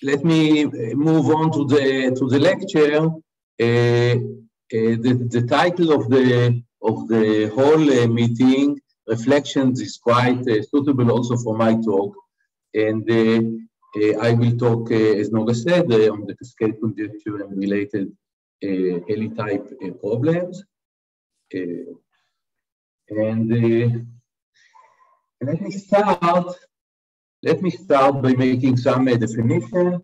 let me move on to the lecture. The title of the whole meeting, Reflections, is quite suitable also for my talk, and I will talk, as Noga said, on the Cascade Conjecture and related L-type problems. Let me start by making some definition.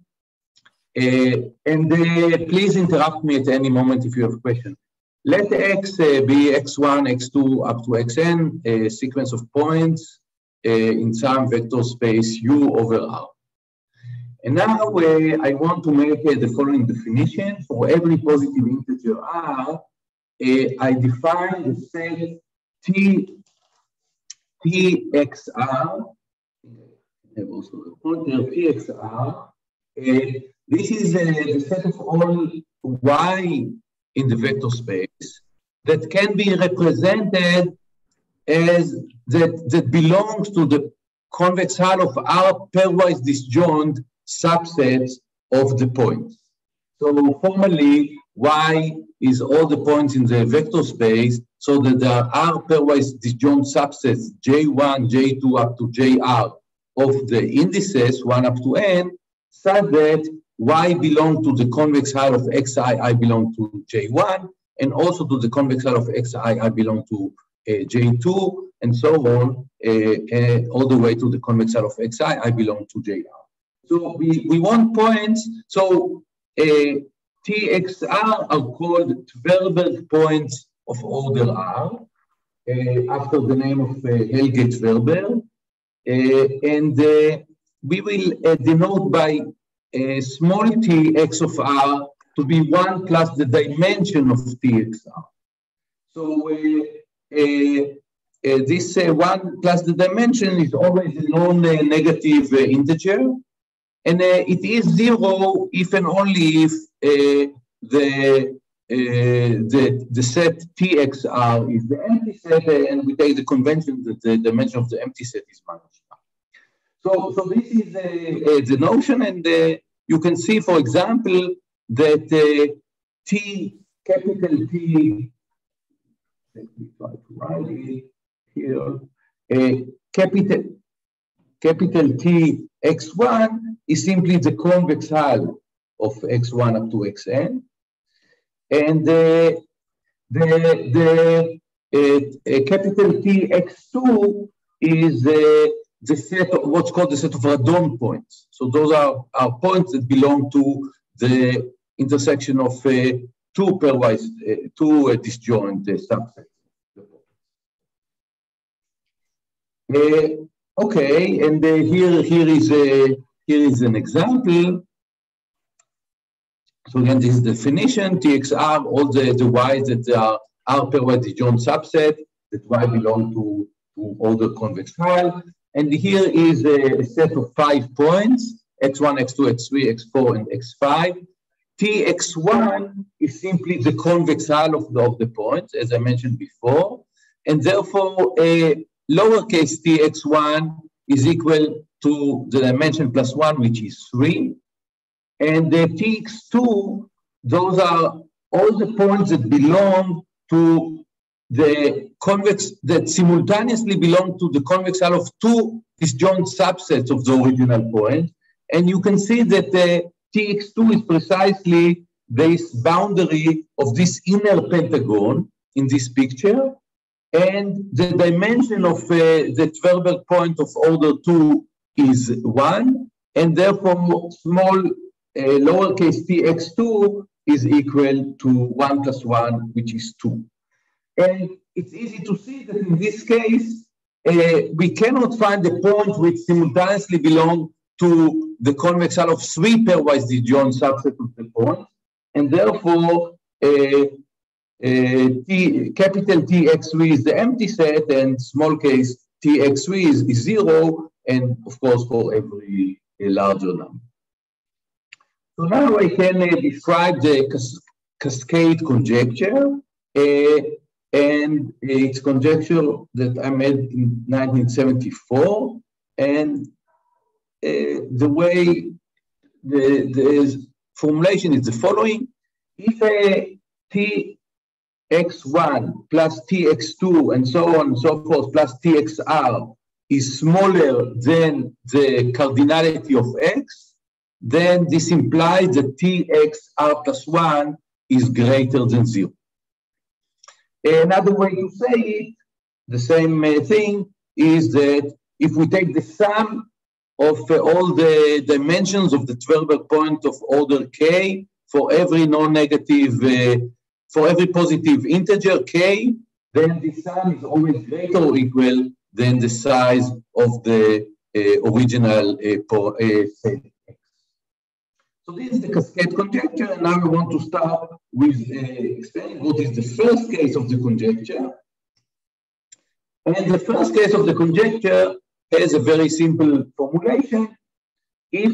Please interrupt me at any moment if you have a question. Let X be X1, X2, up to Xn, a sequence of points in some vector space U over R. And now I want to make the following definition. For every positive integer R, I define the set Txr. I have also the pointer Txr. This is the set of all Y in the vector space that can be represented as that belongs to the convex hull of R pairwise disjoint subsets of the points. So formally, Y is all the points in the vector space, so that there are pairwise disjoint subsets J1, J2 up to JR of the indices 1 up to n, such that Y belong to the convex hull of Xi, I belong to J1, and also to the convex hull of Xi, I belong to J2, and so on, all the way to the convex hull of Xi, I belong to JR. So we want points. So Txr are called Tverberg points of order R, after the name of Helge Tverberg. And we will denote by small t x of R to be 1 plus the dimension of Txr. So this 1 plus the dimension is always a non-negative integer. And it is 0 if and only if the set Txr is the empty set, and we take the convention that the dimension of the empty set is minus 1. So this is the notion, and you can see, for example, that capital T, let me try to write it here, capital T x1 is simply the convex hull of x1 up to xn, and the capital T x2 is the set of what's called the set of Radon points. So those are points that belong to the intersection of two pairwise, two disjoint subsets. Okay, and here is an example. So again, this is the definition. Txr, all the Y's that are pairwise disjoint subset, that Y belong to order convex hull. And here is a set of 5 points, x1, x2, x3, x4, and x5. Tx1 is simply the convex hull of the points, as I mentioned before. And therefore, lowercase tx1 is equal to the dimension plus 1, which is 3. And the tx2, those are all the points that belong to the convex, that simultaneously belong to the convex hull of two disjoint subsets of the original point. And you can see that the tx2 is precisely this boundary of this inner pentagon in this picture. And the dimension of the Tverberg point of order 2 is 1. And therefore, small lowercase tx2 is equal to 1 plus 1, which is 2. And it's easy to see that in this case, we cannot find a point which simultaneously belongs to the convex hull of 3 pairwise disjoint subsets of the point. And therefore, capital Tx3 is the empty set, and small case Tx3 is 0, and of course for every larger number. So now I can describe the cascade conjecture. and it's conjecture that I made in 1974. And the way the formulation is the following: if a tx1 plus tx2 and so on and so forth plus txr is smaller than the cardinality of x, then this implies that txr plus 1 is greater than 0. Another way to say it, the same thing, is that if we take the sum of all the dimensions of the Twelver point of order k for every non-negative, for every positive integer k, then the sum is always greater or equal than the size of the original set x. So this is the cascade conjecture, and now we want to start with explaining what is the first case of the conjecture. And the first case of the conjecture has a very simple formulation. If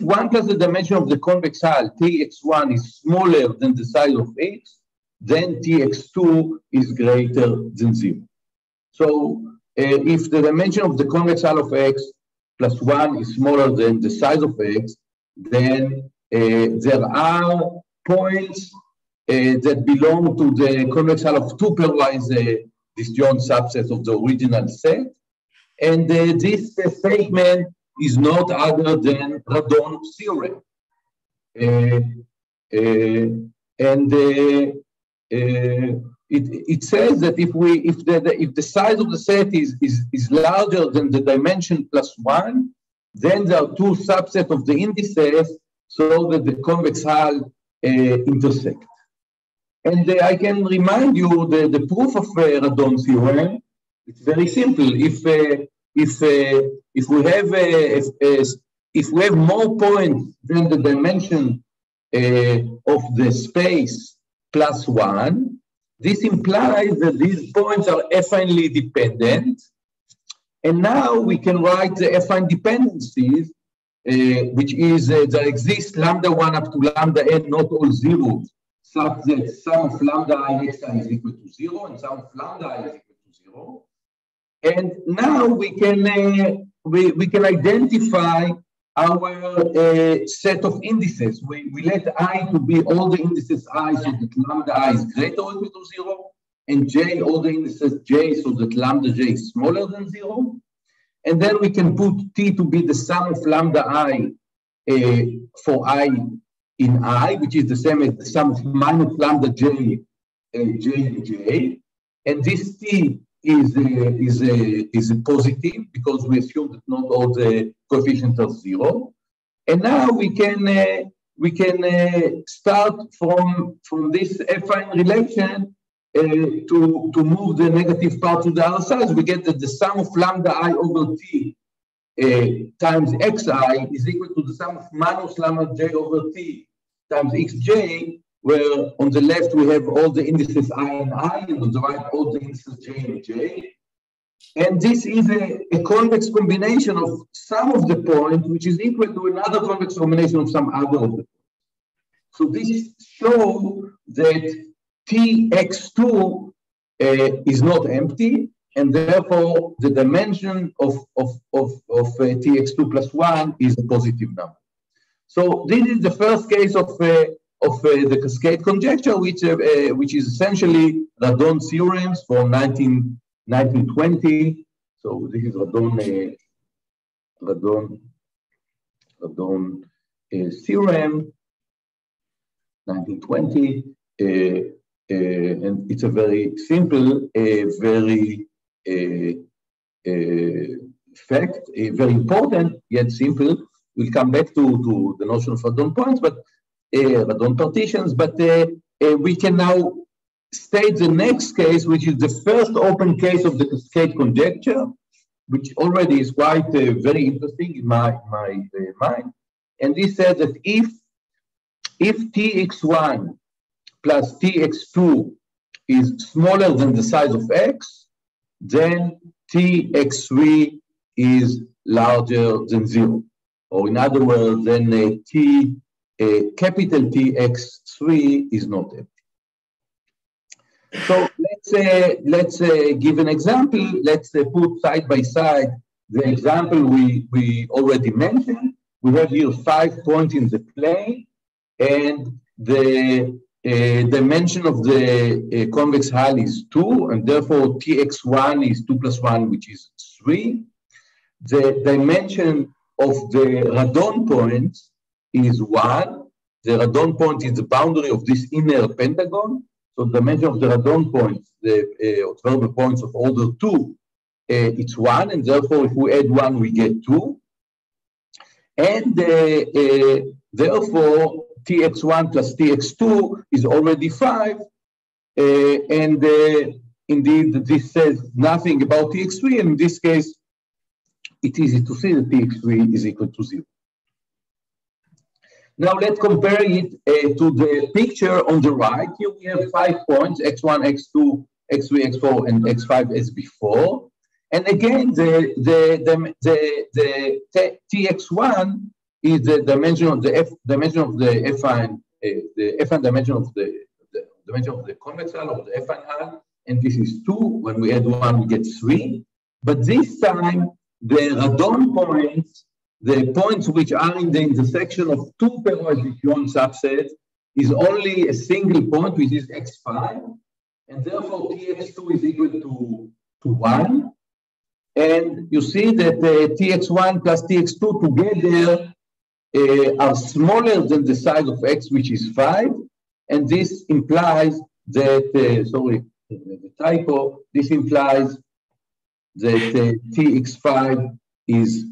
1 plus the dimension of the convex hull tx1 is smaller than the size of x, then tx2 is greater than 0. So if the dimension of the convex hull of x plus 1 is smaller than the size of x, then there are points that belong to the convex hull of two pairwise disjoint subsets of the original set. And this statement is not other than Radon Theorem. It says that if the size of the set is larger than the dimension plus 1, then there are two subsets of the indices so that the convex hull intersect. And I can remind you the proof of Radon Theorem. It's very simple. If we have more points than the dimension of the space plus 1, this implies that these points are affinely dependent. And now we can write the affine dependencies, which is there exists lambda 1 up to lambda n, not all zeros, such that sum of lambda I xi is equal to 0 and sum of lambda I is equal to 0. And now we can identify our set of indices. We let I to be all the indices I so that lambda I is greater or equal to 0, and j all the indices j so that lambda j is smaller than 0. And then we can put t to be the sum of lambda I for I in I, which is the same as the sum of minus lambda j j. And this t is a positive because we assume that not all the coefficients are 0. And now we can start from this affine relation to move the negative part to the other side. We get that the sum of lambda I over t times xi is equal to the sum of minus lambda j over t times xj, where on the left we have all the indices I and I, and on the right all the indices j and j. And this is a convex combination of some of the point, which is equal to another convex combination of some other of the points. So this shows that Tx2 is not empty, and therefore the dimension of Tx2 plus 1 is a positive number. So this is the first case of the Cascade Conjecture, which is essentially Radon theorems from 1920. So this is Radon theorem, 1920, and it's a very simple, very fact, very important yet simple. We'll come back to the notion of Radon points, but Radon partitions. But we can now state the next case, which is the first open case of the Cascade Conjecture, which already is quite very interesting in my mind. And this says that if Tx1 plus Tx2 is smaller than the size of x, then Tx3 is larger than 0. Or in other words, then T capital Tx3 is not empty. So let's give an example. Let's put side by side the example we already mentioned. We have here 5 points in the plane, and the dimension of the convex hull is 2, and therefore Tx1 is 2 plus 1, which is 3. The dimension of the radon points is 1. The radon point is the boundary of this inner pentagon. So the dimension of the radon points, the observable points of order 2, it's 1, and therefore if we add 1, we get 2. And therefore, Tx1 plus Tx2 is already 5. And indeed, this says nothing about Tx3, and in this case, it's easy to see that Tx3 is equal to 0. Now let's compare it to the picture on the right. Here we have 5 points, x1, x2, x3, x4, and x5 as before. And again, the Tx1 is the dimension of the dimension of the affine, the affine dimension of the dimension of the convex hull or the affine hull, and this is 2. When we add 1, we get 3. But this time, the radon points, the points which are in the intersection of 2 pairwise disjoint subsets, is only a single point, which is x5, and therefore Tx2 is equal to 1. And you see that Tx1 plus Tx2 together are smaller than the size of x, which is 5. And this implies that, sorry, the typo, this implies that Tx5 is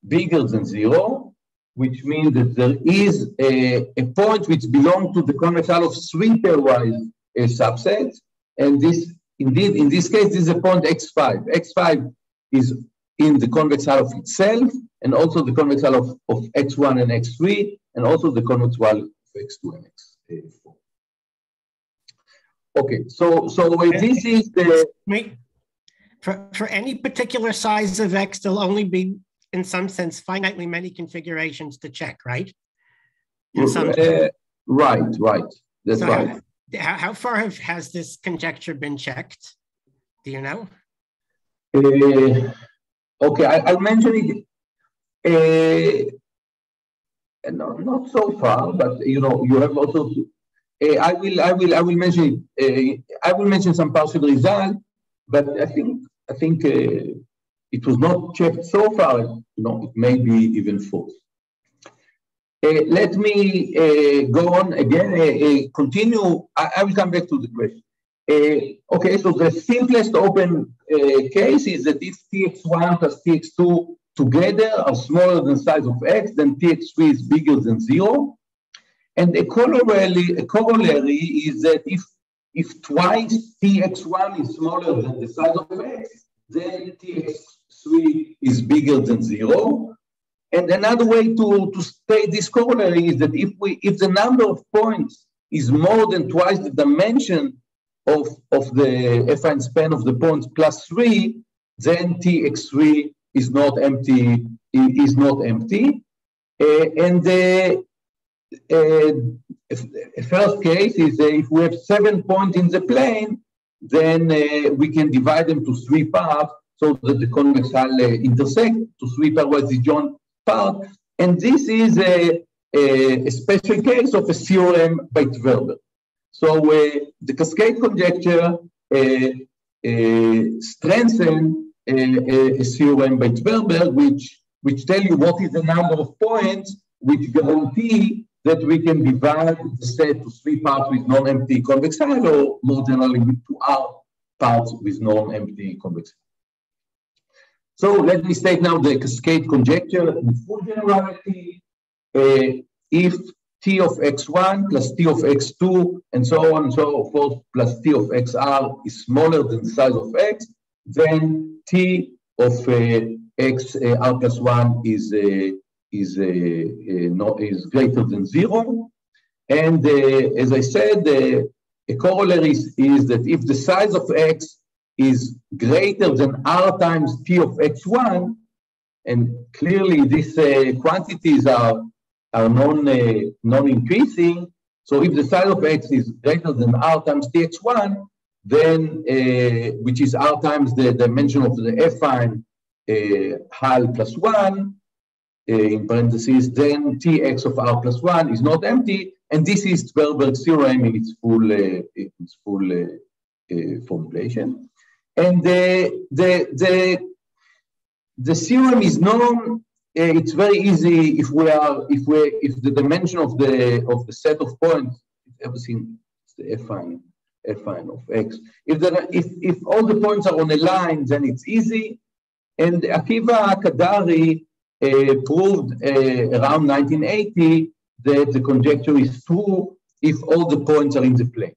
bigger than 0, which means that there is a point which belongs to the convex hull of 3 pairwise subsets. And this, indeed, in this case, this is a point x5. x5 is in the convex hull of itself, and also the convex hull of x1 and x3, and also the convex hull of x2 and x4. Okay, so this is the... For any particular size of x, there'll only be, in some sense, finitely many configurations to check, right? Right. That's so right. How far has this conjecture been checked? Do you know? Okay, I'll mention it. Not so far, but you have also. I will mention it. I will mention some partial result, but I think it was not checked so far. It may be even false. Let me go on again. Continue. I will come back to the question. Okay, so the simplest open case is that if Tx1 plus Tx2 together are smaller than the size of x, then Tx3 is bigger than 0. And a corollary is that if twice Tx1 is smaller than the size of x, then Tx3 is bigger than 0. And another way to state this corollary is that if the number of points is more than twice the dimension of the affine span of the points plus 3, then Tx3 is not empty. And the first case is if we have 7 points in the plane, then we can divide them to 3 parts so that the convex hull intersect to 3 pairwise disjoint parts. And this is a special case of a theorem by Tverberg. So the Cascade Conjecture strengthens a theorem by Tverberg, which tell you what is the number of points which guarantee that we can divide the set to 3 parts with non-empty convex hull, or more generally with 2 parts with non-empty convex hull. So let me state now the Cascade Conjecture in full generality. If T of x1 plus T of x2 and so on and so forth plus T of xr is smaller than the size of x, then T of xr plus 1 is greater than 0. And as I said, a corollary is that if the size of x is greater than r times T of x1, and clearly these quantities are non-increasing. So if the size of X is greater than R times Tx1, then, which is R times the dimension of the affine Hal plus 1, in parentheses, then Tx of R plus 1 is not empty, and this is Tverberg's theorem in its full formulation. And the theorem is known. It's very easy if the dimension of the set of points, everything is the affine of X. If all the points are on a line, then it's easy. And Akiva Kadari proved around 1980 that the conjecture is true if all the points are in the plane.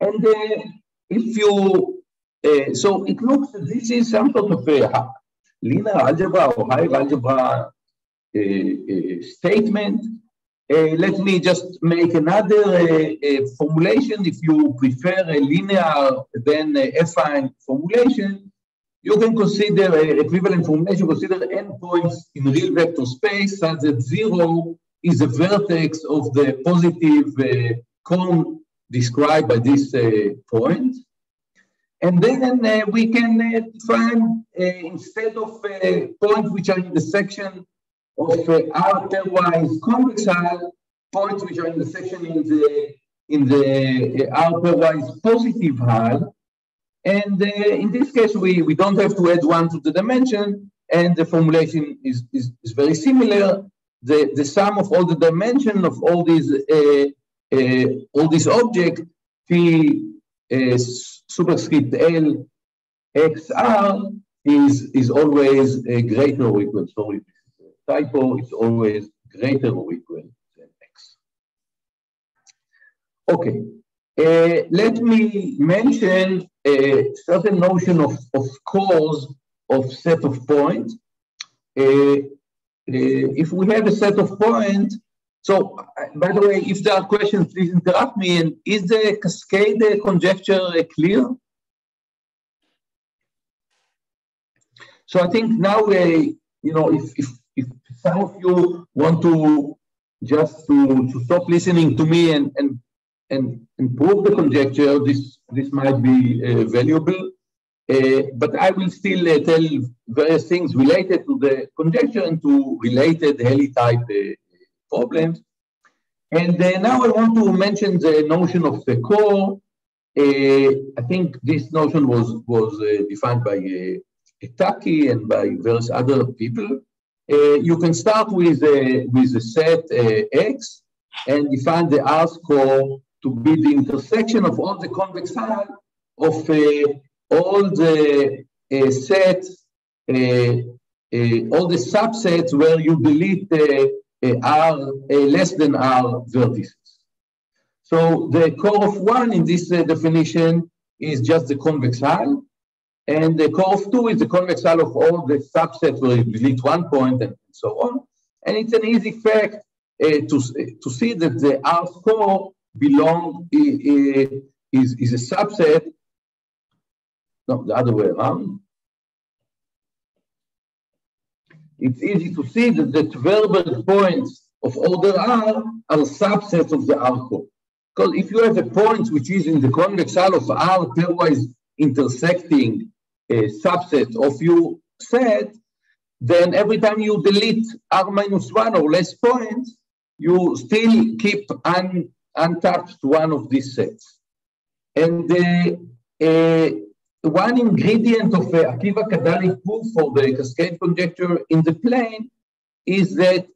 And if you, so it looks that this is some sort of a linear algebra or higher algebra statement. Let me just make another formulation. If you prefer a linear than affine formulation, you can consider equivalent formulation, consider endpoints in real vector space such that 0 is a vertex of the positive cone described by this point. And then we can define, instead of points which are in the section of R pairwise convex hull, points which are in the section in the R pairwise positive hull. And in this case, we don't have to add 1 to the dimension, and the formulation is very similar. The sum of all the dimension of all these objects, P superscript L XR is always greater or equal. Sorry, typo, it's always greater or equal than X. Okay, let me mention a certain notion of cores of set of points. If we have a set of points, so by the way, if there are questions, please interrupt me. And is the Cascade conjecture clear? So I think now, if some of you want to just to stop listening to me and prove the conjecture, this might be valuable. But I will still tell various things related to the conjecture and to related Heli type problems. And now I want to mention the notion of the core. I think this notion was defined by Taki and by various other people. You can start with a set X and define the R core to be the intersection of all the convex hull of all the sets, all the subsets where you delete R less than R vertices. So the core of 1 in this definition is just the convex hull, and the core of 2 is the convex hull of all the subsets where you delete 1 point and so on. And it's an easy fact to see that the R core is a subset. No, the other way around. It's easy to see that the Tverberg points of order R are subsets of the R core. Because if you have a point which is in the convex hull of R pairwise intersecting a subset of your set, then every time you delete R minus 1 or less points, you still keep untouched one of these sets. And one ingredient of Akiva Kadari proof for the Cascade conjecture in the plane is that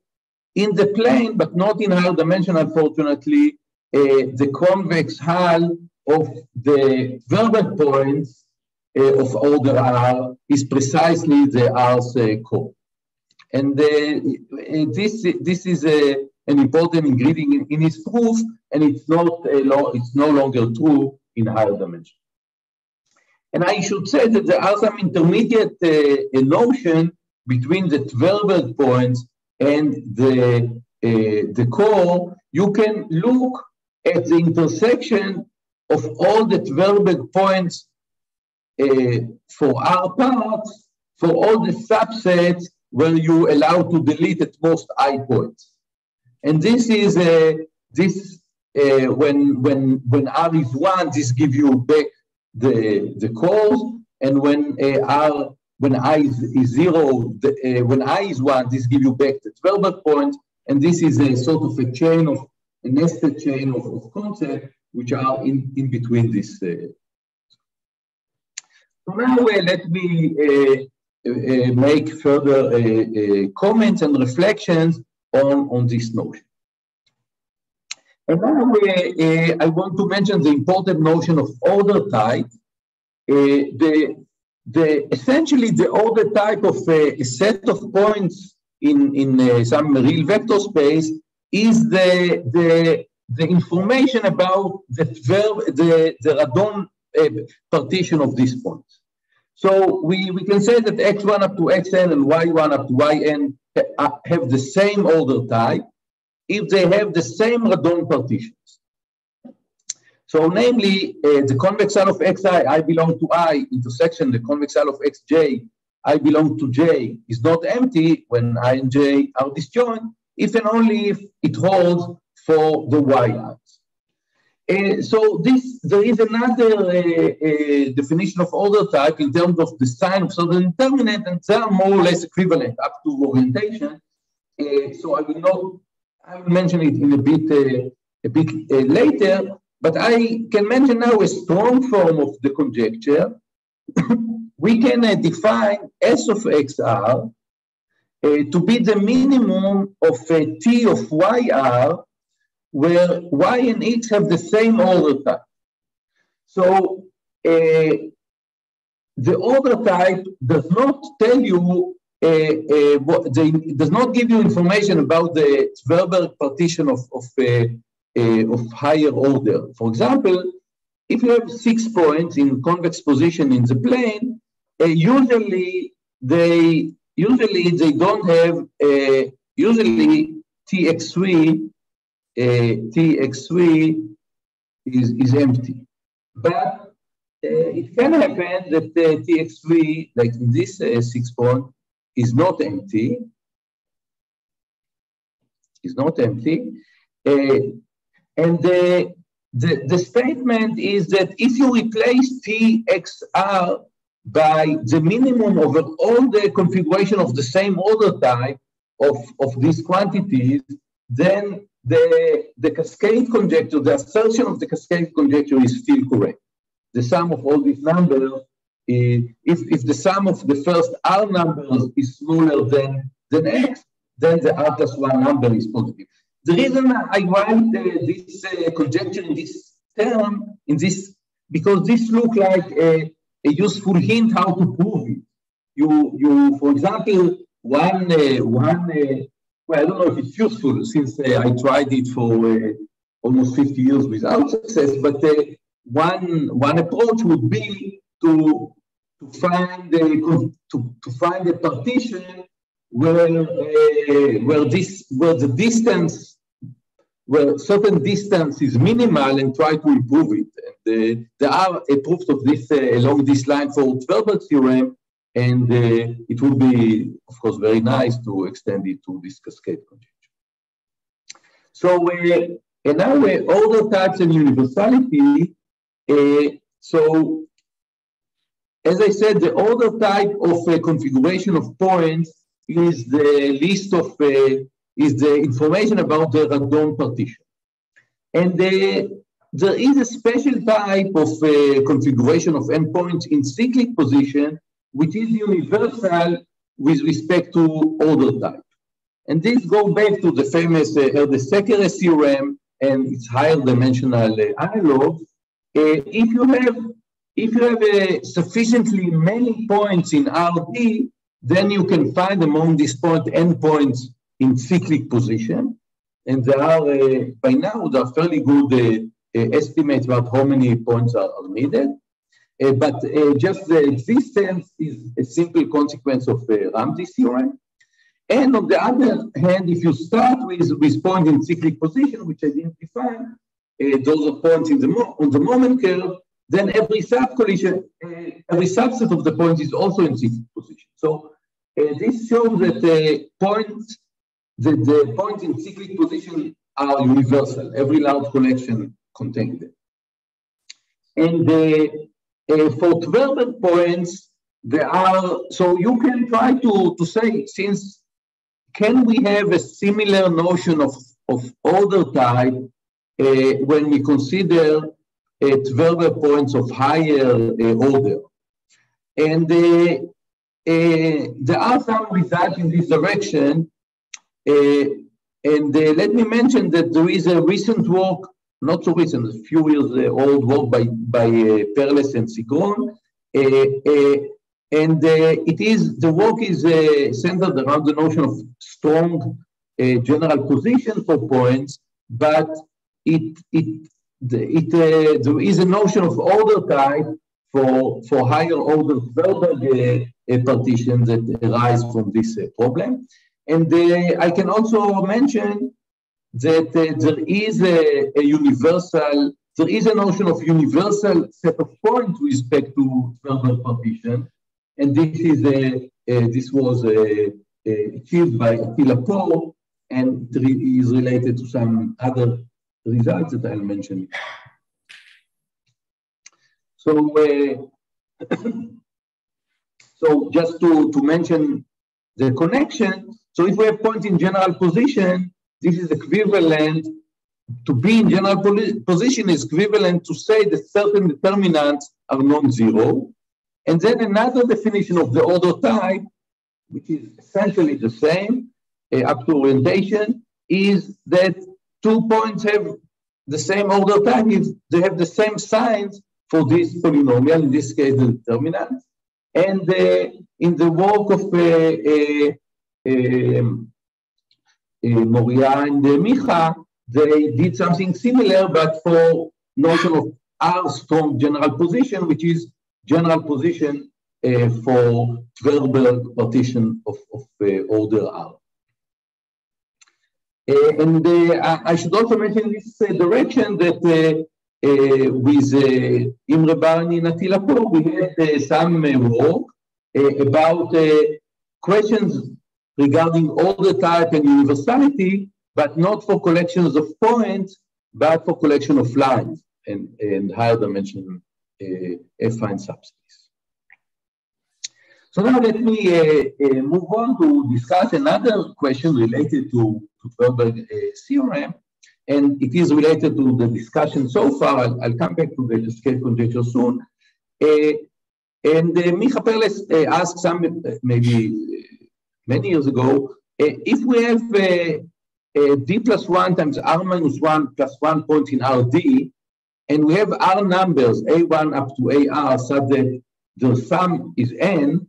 in the plane, but not in higher dimension, unfortunately, the convex hull of the Tverberg points of order R is precisely the R's core. And this is an important ingredient in its proof, and it's no longer true in higher dimension. And I should say that there are some intermediate notion between the Tverberg points and the core. You can look at the intersection of all the Tverberg points for R parts for all the subsets where you allow to delete at most I points. And this is when R is 1, this gives you back the cores, and when I is 0, when I is 1, this gives you back the Tverberg point, and this is a sort of a nested chain of concepts which are in between this. So now let me make further comments and reflections on this notion. And now I want to mention the important notion of order type. Essentially, the order type of a set of points in some real vector space is the information about the Radon partition of these points. So we can say that x1 up to xn and y1 up to yn have the same order type if they have the same Radon partitions. So namely, the convex hull of xi, I belong to I, intersection the convex hull of xj, I belong to j, is not empty when I and j are disjoint, if and only if it holds for the y lines. So there is another definition of order type in terms of the sign of certain determinant, and they are more or less equivalent up to orientation. So I will mention it in a bit later, but I can mention now a strong form of the conjecture. We can define S of XR to be the minimum of T of YR, where Y and X have the same order type. So the order type does not tell you, does not give you information about the Tverberg partition of higher order. For example, if you have 6 points in convex position in the plane, usually they don't have, usually TX3 is empty. But it can happen that TX3, like in this 6 point, is not empty. And the statement is that if you replace TXR by the minimum over all the configuration of the same order type of these quantities, then the Cascade Conjecture, the assertion of the Cascade Conjecture is still correct. The sum of all these numbers, if the sum of the first R numbers is smaller than X, then the R plus 1 number is positive. The reason I write this conjecture in this term, because this looks like a useful hint how to prove it. You for example, well, I don't know if it's useful since I tried it for almost 50 years without success, but one approach would be to find a partition where certain distance is minimal and try to improve it. And there are proofs of this along this line for Radon Theorem, and it would be, of course, very nice to extend it to this Cascade Conjecture. So, and now order types and universality. So, as I said, the order type of a configuration of points is the list of is the information about the Radon partition. And there is a special type of configuration of endpoints in cyclic position, which is universal with respect to order type. And this goes back to the famous Erdős-Székely theorem and its higher dimensional analog. If you have sufficiently many points in RD, then you can find among these points endpoints in cyclic position, and there are by now there are fairly good estimates about how many points are needed. But just the existence is a simple consequence of Ramsey theorem. And on the other hand, if you start with points in cyclic position, which I didn't define, those are points in on the moment curve, then every subset of the points is also in cyclic position. So this shows that the points in cyclic position are universal. Every large collection contains them. And for Tverberg points, there are, so you can try to say, since can we have a similar notion of order type when we consider Tverberg points of higher order? And there are some results in this direction. And let me mention that there is a recent work, not so recent, a few years old work by Perles and Sigron. And the work is centered around the notion of strong general position for points, but there is a notion of order type for higher order Tverberg partitions that arise from this problem. And I can also mention that there is a notion of universal set of points with respect to Tverberg partition, and this was achieved by Attila Poe, and it is related to some other results that I'll mention. So, so just to mention the connection. So if we have points in general position, this is equivalent to be in general position is equivalent to say that certain determinants are non-zero. And then another definition of the order type, which is essentially the same up to orientation, is that two points have the same order type if they have the same signs for this polynomial, in this case the determinant. And in the work of Moria and Micha, they did something similar, but for notion of R strong general position, which is general position for Tverberg partition of order R. And I should also mention in this direction that with Imre Barni and Attila Poe, we had some work about questions regarding order type and universality, but not for collections of points, but for collection of lines and higher dimension affine subspace. So now let me move on to discuss another question related to Tverberg theorem, and it is related to the discussion so far. I'll come back to the Cascade Conjecture soon. And Micha Perles asked some, maybe many years ago, if we have d plus 1 times r minus 1 plus 1 point in Rd, and we have r numbers, a1 up to ar, such that the sum is n,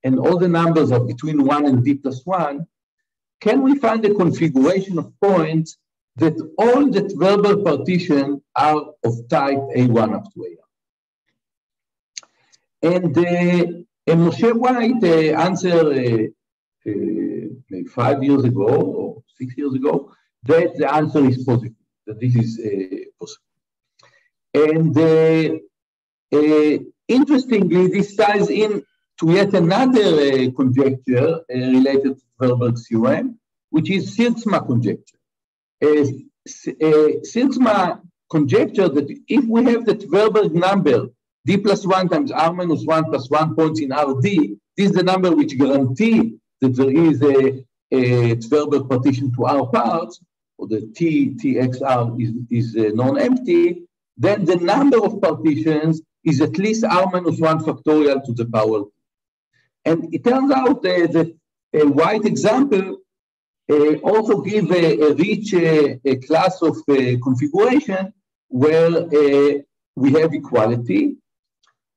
and all the numbers are between 1 and d plus 1, can we find a configuration of points that all the Tverberg partition are of type a1 up to ar? And Moshe White answered maybe 5 years ago or 6 years ago that the answer is positive, that this is possible. And interestingly, this ties in to yet another conjecture related to Tverberg's theorem, which is Sirtzma conjecture. Sirtzma conjecture that if we have the Tverberg number d plus 1 times r minus 1 plus 1 points in Rd, this is the number which guarantees that there is a Tverberg partition to R parts, or the Txr is non-empty, then the number of partitions is at least r minus 1 factorial to the power. And it turns out that a White example also give a rich class of configuration where we have equality.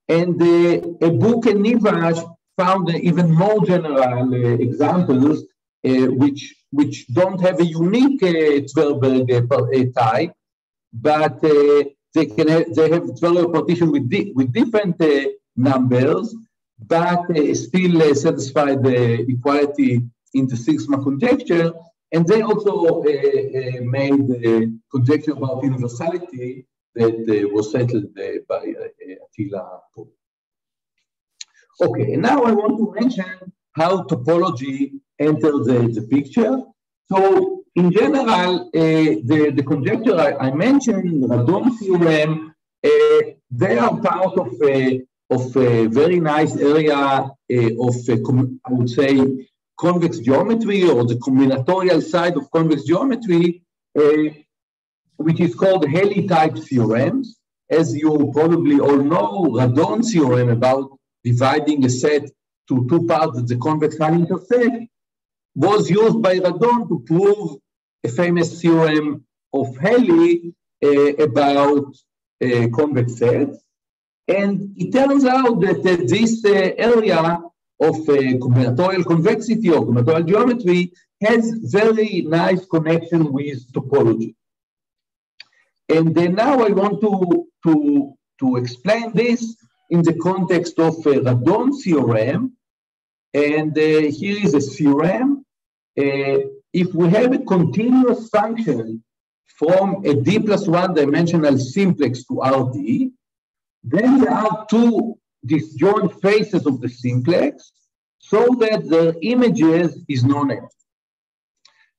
And Book and Nivash found even more general examples which don't have a unique Tverberg type, but they have Tverberg partition with different numbers, but still satisfy the equality in the Sirtzma conjecture. And they also made a conjecture about universality that was settled by Attila Poe. Okay, and now I want to mention how topology enters the picture. So in general, the conjecture I mentioned, Radon Theorem, they are part of a very nice area of, I would say, convex geometry, or the combinatorial side of convex geometry, which is called Helly-type theorems. As you probably all know, Radon theorem about dividing a set to two parts that the convex line intersect was used by Radon to prove a famous theorem of Helly about convex sets. And it turns out that this area of combinatorial convexity or combinatorial geometry has very nice connection with topology. And then now I want to explain this in the context of Radon theorem. And here is a theorem. If we have a continuous function from a d plus one dimensional simplex to Rd, then there are two disjoint faces of the simplex so that the images is non-empty.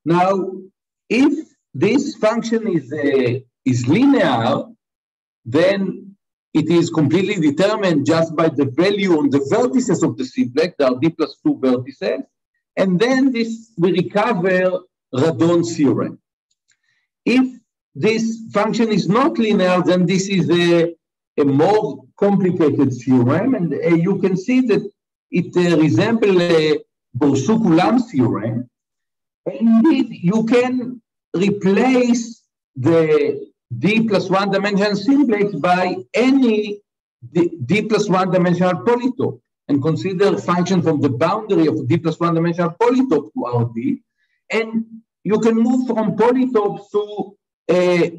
Now, if this function is linear, then it is completely determined just by the value on the vertices of the simplex. There are d plus two vertices. And then we recover Radon theorem. If this function is not linear, then this is a more complicated theorem. And you can see that it resembles a Bourseau-Coulomb theorem. And indeed, you can replace the d plus one dimensional simplex by any d plus one dimensional polytope, and consider function from the boundary of d plus one dimensional polytope to Rd. And you can move from polytopes to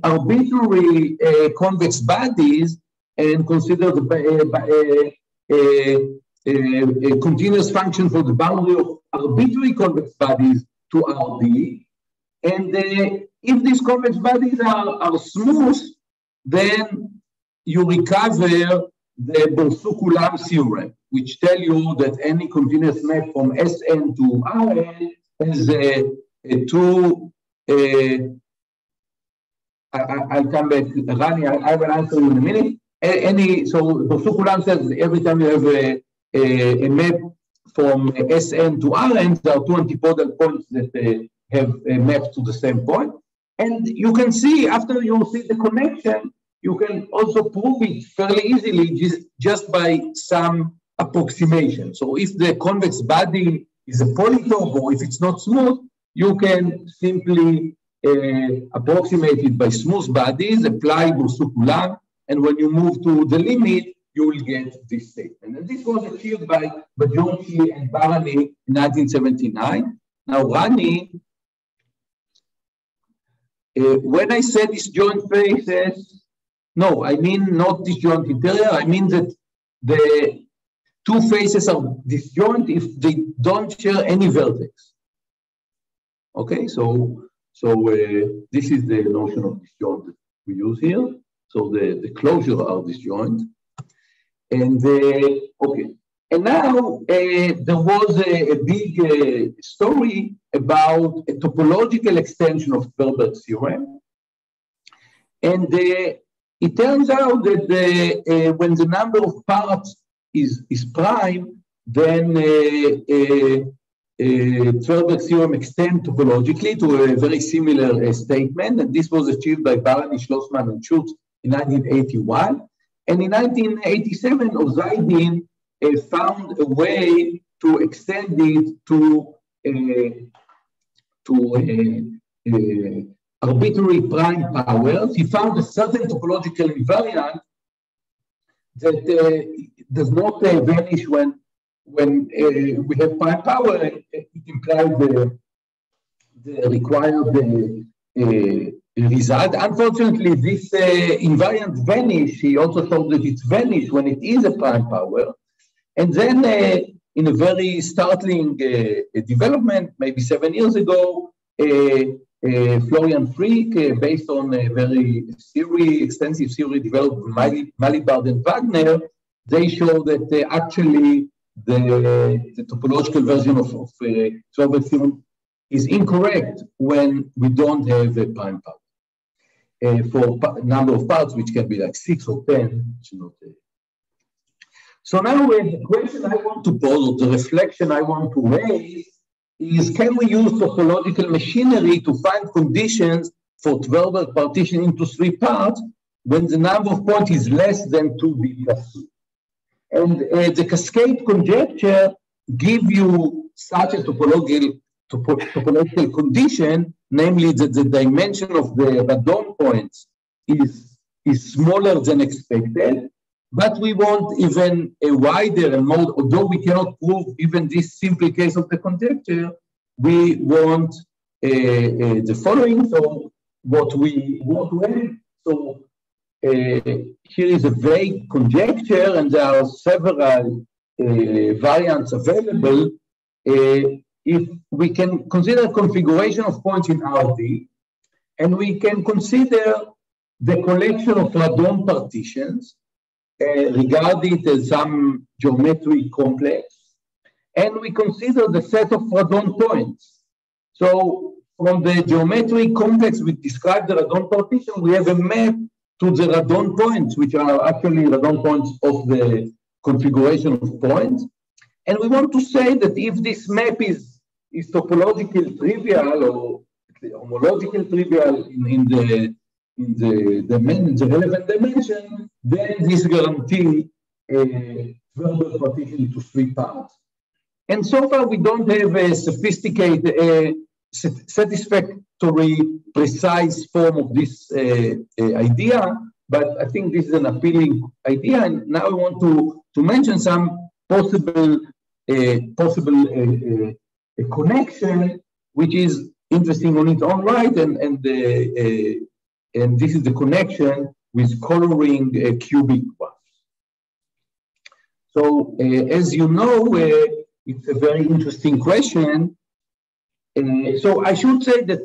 arbitrary convex bodies and consider a continuous function for the boundary of arbitrary convex bodies to Rd. And if these convex bodies are smooth, then you recover the Bourseau-Coulomb theorem, which tell you that any continuous map from Sn to Rn has two. I'll come back, Rani. I will answer you in a minute. So Bourseau-Coulomb says every time you have a map from Sn to Rn, there are two antipodal points that have mapped to the same point. And you can see, after you see the connection, you can also prove it fairly easily just by some approximation. So if the convex body is a polytope, or if it's not smooth, you can simply approximate it by smooth bodies, apply Bourseau-Coulomb, and when you move to the limit, you will get this statement. And this was achieved by Bajonchi and Barani in 1979. Now, Rani, when I said disjoint faces, no, I mean not disjoint interior. I mean that the two faces are disjoint if they don't share any vertex. Okay, so this is the notion of disjoint that we use here. So the closures are disjoint. And okay, and now there was a big story about a topological extension of Pelvic theorem. And it turns out that when the number of parts is prime, then Pelvic theorem extends topologically to a very similar statement. And this was achieved by Barani, Schlossman, and Schutz in 1981. And in 1987, Ozaidin found a way to extend it to arbitrary prime powers. He found a certain topological invariant that does not vanish when we have prime power. It implies the required result. Unfortunately, this invariant vanish. He also showed that it's vanished when it is a prime power. And then in a very startling development, maybe 7 years ago, Florian Frick, based on a very extensive theory developed by Malibard and Wagner, they show that actually the topological version of Radon Theorem is incorrect when we don't have a prime part. For number of parts, which can be like 6 or 10, it's not. So now the question I want to pose, or the reflection I want to raise, is can we use topological machinery to find conditions for Tverberg partition into 3 parts when the number of points is less than 2b plus 2? And the Cascade Conjecture give you such a topological condition, namely that the dimension of the Radon points is smaller than expected, but we want even a wider and more, although we cannot prove even this simple case of the conjecture, we want the following. So what we want to have, so here is a vague conjecture, and there are several variants available. If we can consider configuration of points in RD, and we can consider the collection of Radon partitions, regard it as some geometric complex, and we consider the set of Radon points. So from the geometric complex we describe the Radon partition, we have a map to the Radon points, which are actually Radon points of the configuration of points. And we want to say that if this map is topological trivial or homological trivial in the relevant dimension, then this guarantee Tverberg partition into 3 parts. And so far we don't have a sophisticated, satisfactory, precise form of this idea, but I think this is an appealing idea. And now I want to mention some possible connection, which is interesting on its own right, and this is the connection with coloring cubic graphs. So as you know, it's a very interesting question. So I should say that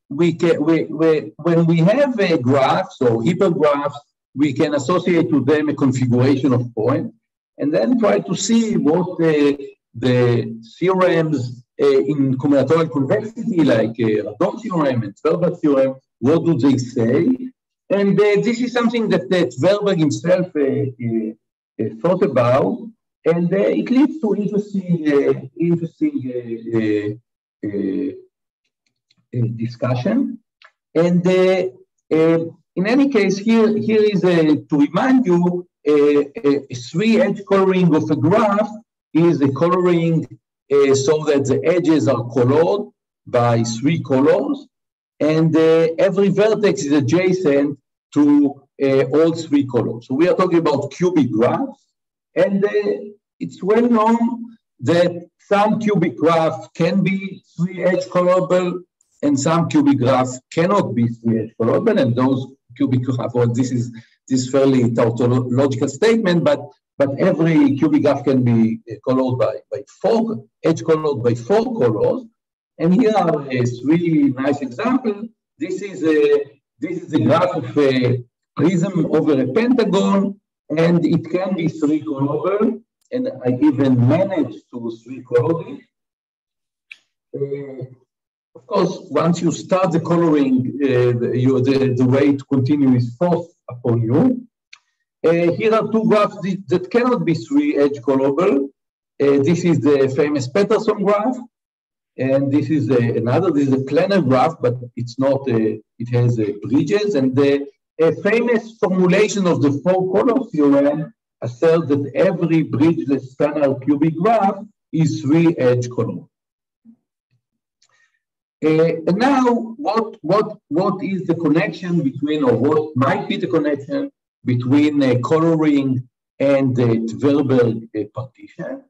when we have graphs or hypergraphs, we can associate to them a configuration of points, and then try to see what the theorems in combinatorial convexity, like Radon Theorem and Tverberg Theorem, what do they say? And this is something that Tverberg himself thought about, and it leads to interesting discussion. And in any case, here is to remind you, a 3-edge coloring of a graph is a coloring so that the edges are colored by 3 colors, and every vertex is adjacent to all 3 colors. So we are talking about cubic graphs, and it's well known that some cubic graph can be 3-edge colorable, and some cubic graphs cannot be 3-edge colorable, and those cubic graphs, well, this is fairly tautological statement, but every cubic graph can be colored by 4, edge colored by 4 colors. And here are 3 nice examples. This is a graph of a prism over a pentagon, and it can be 3 colorable, and I even managed to 3 color it. Of course, once you start the coloring, the way to continue is forced upon you. Here are 2 graphs that cannot be 3-edge colorable. This is the famous Peterson graph, and this is another. This is a planar graph, but it's not. It has bridges, and the famous formulation of the 4-color theorem asserts that every bridgeless planar cubic graph is 3-edge colorable. And now, what is the connection between, or what might be the connection between coloring and the Tverberg partition?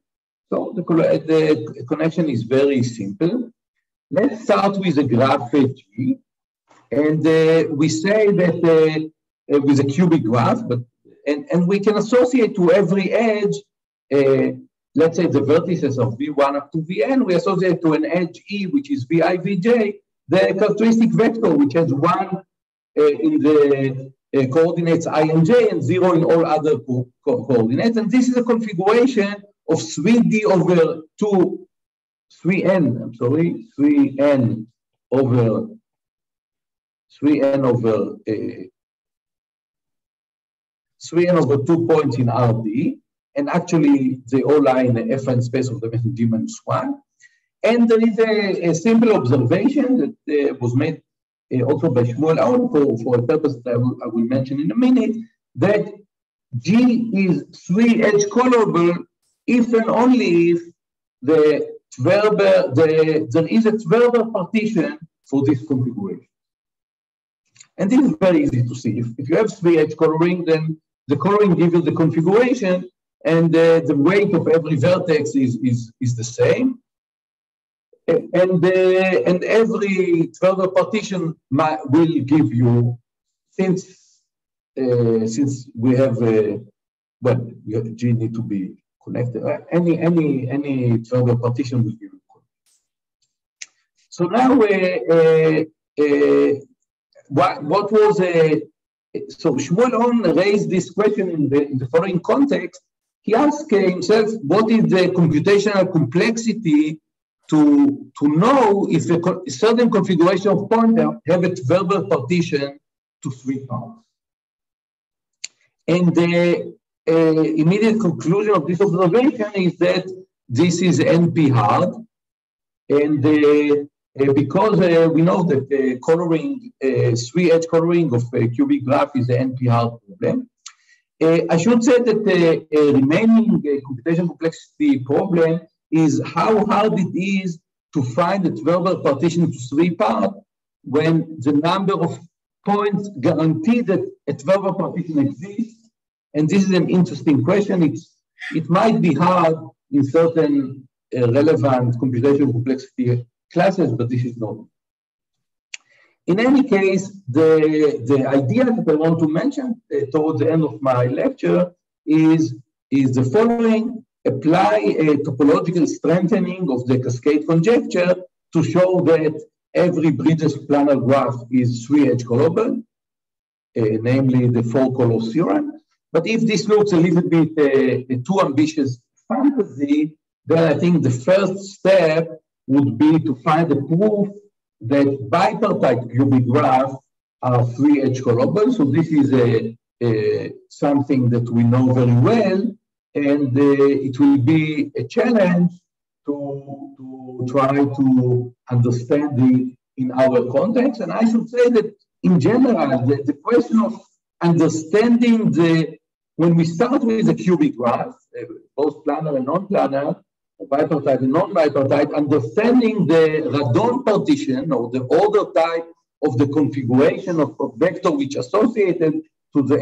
So the connection is very simple. Let's start with a graph G, and we say that with a cubic graph, and we can associate to every edge. Let's say the vertices of V1 up to Vn, we associate to an edge E, which is Vi, Vj, the characteristic vector, which has 1 in the coordinates I and j, and 0 in all other coordinates. And this is a configuration of 3D over 3n, I'm sorry, 3n over 2 points in RD, and actually they all lie in the affine space of dimension G minus 1. And there is a simple observation that was made also by Shmuel Aon for a purpose that I will mention in a minute, that G is 3-edge colorable if and only if there is a Tverber partition for this configuration. And this is very easy to see. If you have 3-edge coloring, then the coloring gives you the configuration, and the weight of every vertex is the same. And every Tverber partition will give you, since we have G need to be connected. Any Tverber partition will give you. So now, what was so Shmuel Aon raised this question in the following context. He asked himself, what is the computational complexity to know if a certain configuration of points have a Tverber partition to 3 parts? And the immediate conclusion of this observation is that this is NP hard, and because we know that coloring, 3-edge coloring of a cubic graph is the NP hard problem. I should say that the remaining computation complexity problem is how hard it is to find a Tverber partition to 3 parts when the number of points guarantee that a Tverber partition exists. And this is an interesting question. It might be hard in certain relevant computation complexity classes, but this is not. In any case, the idea that I want to mention towards the end of my lecture is the following: apply a topological strengthening of the Cascade Conjecture to show that every Bridges planar graph is 3-edge colorable, namely the 4-color theorem. But if this looks a little bit too ambitious fantasy, then I think the first step would be to find a proof that bipartite cubic graphs are 3-edge colorable. So this is something that we know very well, and it will be a challenge to try to understand it in our context. And I should say that in general, the question of understanding when we start with a cubic graph, both planar and non-planar, bipartite and non-bipartite, understanding the Radon partition or the order type of the configuration of a vector which associated to the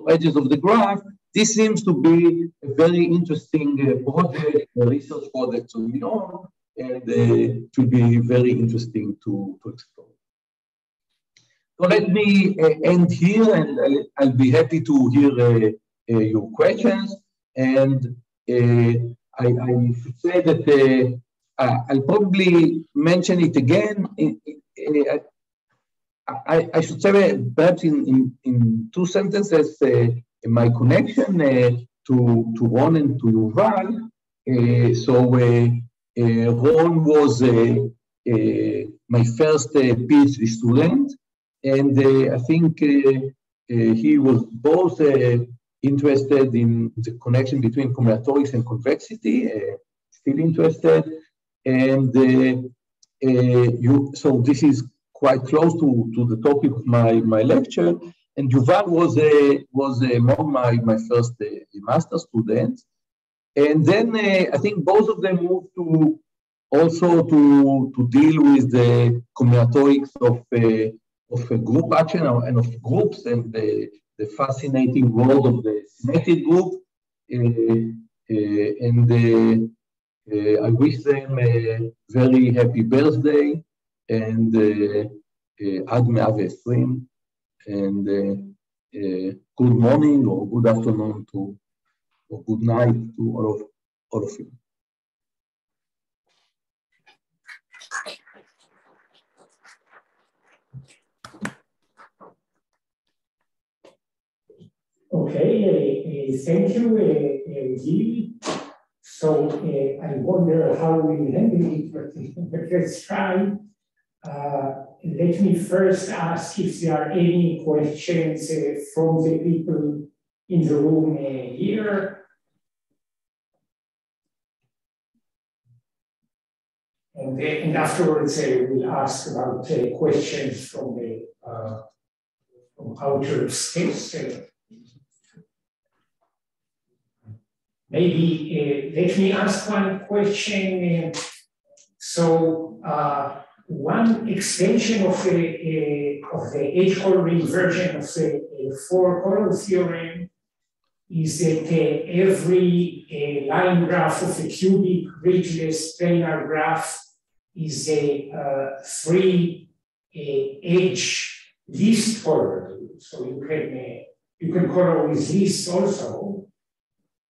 edges of the graph, this seems to be a very interesting project, a research project to be on, and it will be very interesting to explore. So let me end here, and I'll be happy to hear your questions. And I should say that I'll probably mention it again. I should say perhaps in 2 sentences my connection to Ron and to Yuval. Ron was my first PhD student, and I think he was both interested in the connection between combinatorics and convexity, still interested, and so this is quite close to the topic of my lecture. And Yuval was among my first master students, and then I think both of them moved to deal with the combinatorics of group action and of groups, and the fascinating world of the symmetric group, and I wish them a very happy birthday, and Ad 120, and good morning or good afternoon or good night to all of you. Okay, thank you, Gil. So I wonder how we handle it, but let's try. Let me first ask if there are any questions from the people in the room here. And afterwards, we'll ask about questions from the from outer space. Maybe let me ask one question. So one extension of the edge-coloring version of the four-color theorem is that every line graph of a cubic ridgeless planar graph is a free edge least color. So you can color with least also.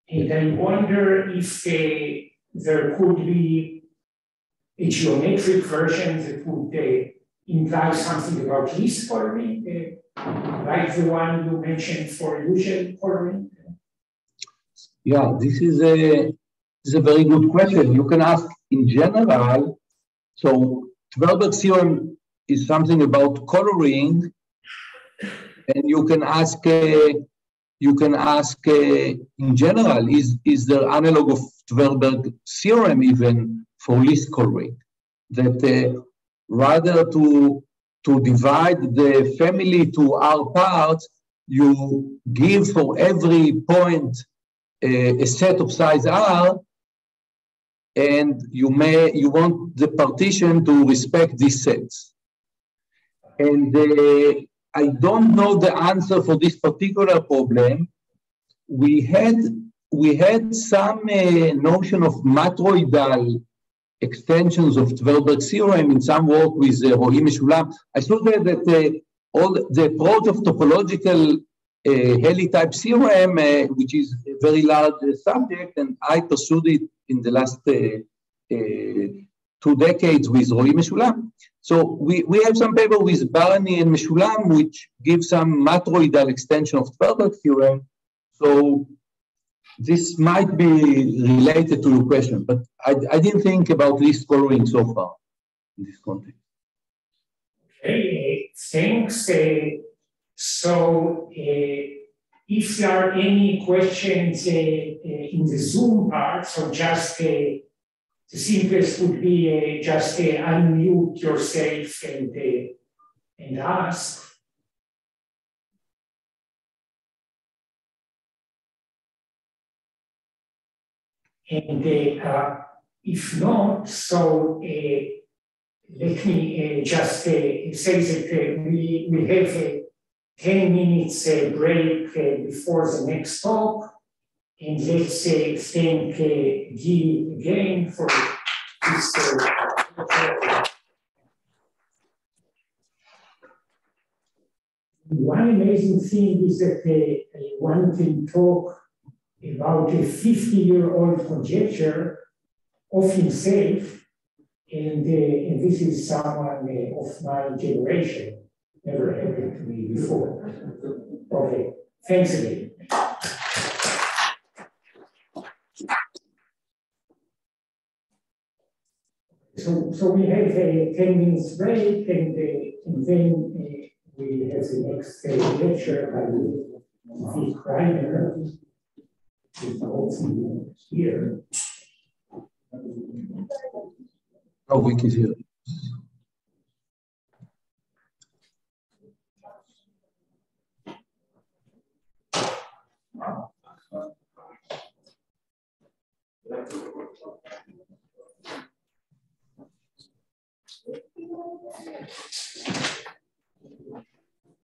And I wonder if there could be a geometric version that would imply something about least coloring, like the one you mentioned for usual coloring. Yeah, this is a very good question. You can ask in general. So Pelvic theorem is something about coloring, and you can ask in general, is there analog of Pelvic theorem even for least coloring? That rather to divide the family to R parts, you give for every point a set of size R, and you want the partition to respect these sets. And I don't know the answer for this particular problem. We had some notion of matroidal extensions of Pelvic theorem in some work with Roy Meshulam. I saw that all the approach of topological Heli-type theorem, which is a very large subject, and I pursued it in the last 2 decades with Roy Meshulam. So we have some paper with Barney and Meshulam, which give some matroidal extension of Pelvic theorem. So this might be related to your question, but I didn't think about least coloring so far in this context. Okay, thanks. So if there are any questions in the Zoom part, so just the simplest would be just unmute yourself and ask. And if not, so let me just say that we have a 10 minutes break before the next talk. And let's thank Guy again for this. One amazing thing is that one can talk about a 50-year-old conjecture of himself, and this is someone of my generation. Never happened to me before. Okay, thanks again. So we have a 10 minutes break, and then we have the next lecture by Vic Reiner. Is also here. Oh, Vic is here.